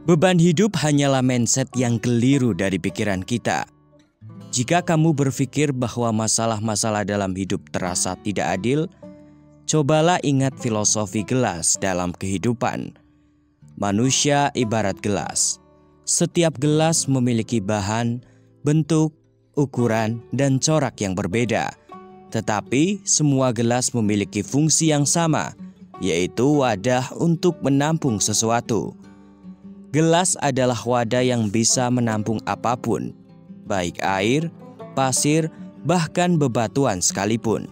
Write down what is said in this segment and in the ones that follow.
Beban hidup hanyalah mindset yang keliru dari pikiran kita. Jika kamu berpikir bahwa masalah-masalah dalam hidup terasa tidak adil, cobalah ingat filosofi gelas dalam kehidupan. Manusia ibarat gelas. Setiap gelas memiliki bahan, bentuk, ukuran, dan corak yang berbeda. Tetapi semua gelas memiliki fungsi yang sama, yaitu wadah untuk menampung sesuatu. Gelas adalah wadah yang bisa menampung apapun, baik air, pasir, bahkan bebatuan sekalipun.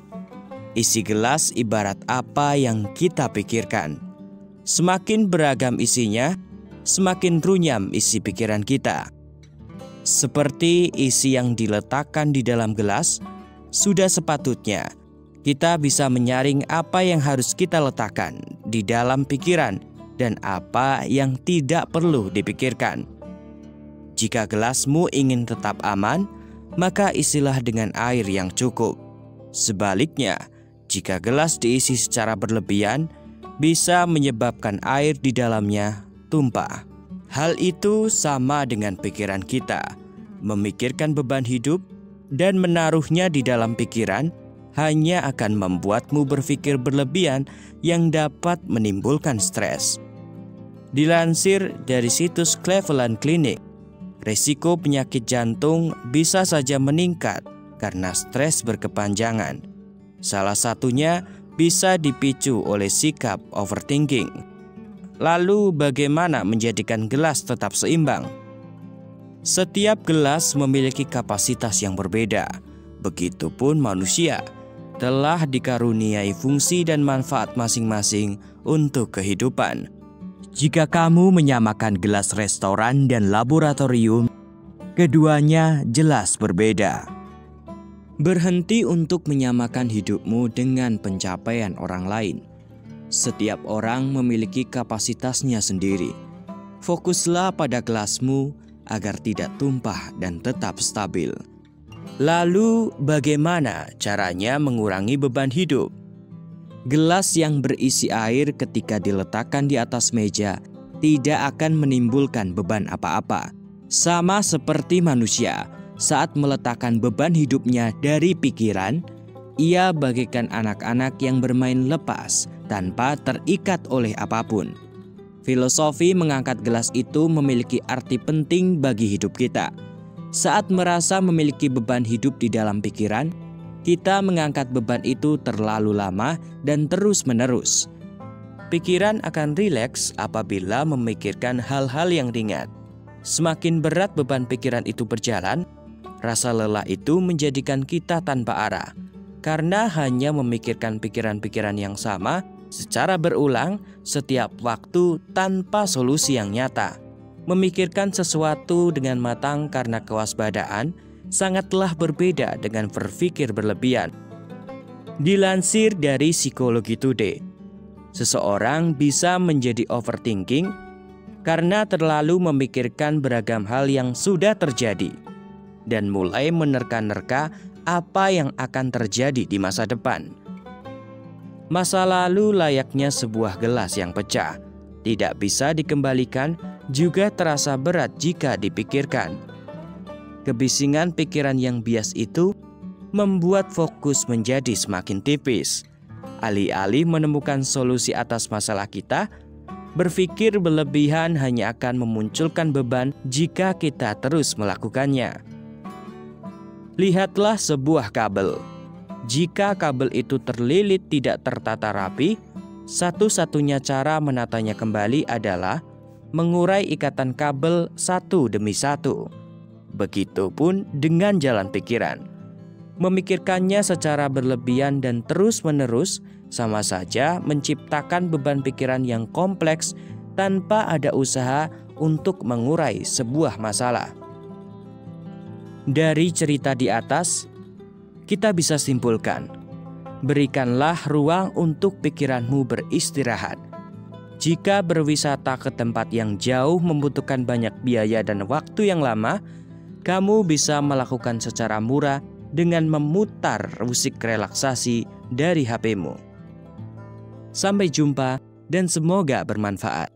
Isi gelas ibarat apa yang kita pikirkan. Semakin beragam isinya, semakin runyam isi pikiran kita. Seperti isi yang diletakkan di dalam gelas, sudah sepatutnya kita bisa menyaring apa yang harus kita letakkan di dalam pikiran dan apa yang tidak perlu dipikirkan. Jika gelasmu ingin tetap aman, maka isilah dengan air yang cukup. Sebaliknya, jika gelas diisi secara berlebihan, bisa menyebabkan air di dalamnya tumpah. Hal itu sama dengan pikiran kita. Memikirkan beban hidup dan menaruhnya di dalam pikiran hanya akan membuatmu berpikir berlebihan yang dapat menimbulkan stres. Dilansir dari situs Cleveland Clinic, risiko penyakit jantung bisa saja meningkat karena stres berkepanjangan. Salah satunya bisa dipicu oleh sikap overthinking. Lalu bagaimana menjadikan gelas tetap seimbang? Setiap gelas memiliki kapasitas yang berbeda. Begitupun manusia telah dikaruniai fungsi dan manfaat masing-masing untuk kehidupan. Jika kamu menyamakan gelas restoran dan laboratorium, keduanya jelas berbeda. Berhenti untuk menyamakan hidupmu dengan pencapaian orang lain. Setiap orang memiliki kapasitasnya sendiri. Fokuslah pada gelasmu agar tidak tumpah dan tetap stabil. Lalu, bagaimana caranya mengurangi beban hidup? Gelas yang berisi air ketika diletakkan di atas meja tidak akan menimbulkan beban apa-apa. Sama seperti manusia, saat meletakkan beban hidupnya dari pikiran, ia bagaikan anak-anak yang bermain lepas tanpa terikat oleh apapun. Filosofi mengangkat gelas itu memiliki arti penting bagi hidup kita. Saat merasa memiliki beban hidup di dalam pikiran, kita mengangkat beban itu terlalu lama dan terus-menerus. Pikiran akan rileks apabila memikirkan hal-hal yang ringan. Semakin berat beban pikiran itu berjalan, rasa lelah itu menjadikan kita tanpa arah. Karena hanya memikirkan pikiran-pikiran yang sama secara berulang setiap waktu tanpa solusi yang nyata. Memikirkan sesuatu dengan matang karena kewaspadaan sangatlah berbeda dengan berpikir berlebihan. Dilansir dari Psikologi Today, seseorang bisa menjadi overthinking karena terlalu memikirkan beragam hal yang sudah terjadi dan mulai menerka-nerka apa yang akan terjadi di masa depan. Masa lalu layaknya sebuah gelas yang pecah, tidak bisa dikembalikan, juga terasa berat jika dipikirkan. Kebisingan pikiran yang bias itu membuat fokus menjadi semakin tipis. Alih-alih menemukan solusi atas masalah kita, berpikir berlebihan hanya akan memunculkan beban jika kita terus melakukannya. Lihatlah sebuah kabel. Jika kabel itu terlilit tidak tertata rapi, satu-satunya cara menatanya kembali adalah mengurai ikatan kabel satu demi satu. Begitupun dengan jalan pikiran. Memikirkannya secara berlebihan dan terus-menerus sama saja menciptakan beban pikiran yang kompleks tanpa ada usaha untuk mengurai sebuah masalah. Dari cerita di atas, kita bisa simpulkan, berikanlah ruang untuk pikiranmu beristirahat. Jika berwisata ke tempat yang jauh membutuhkan banyak biaya dan waktu yang lama, kamu bisa melakukan secara murah dengan memutar musik relaksasi dari HP-mu. Sampai jumpa dan semoga bermanfaat.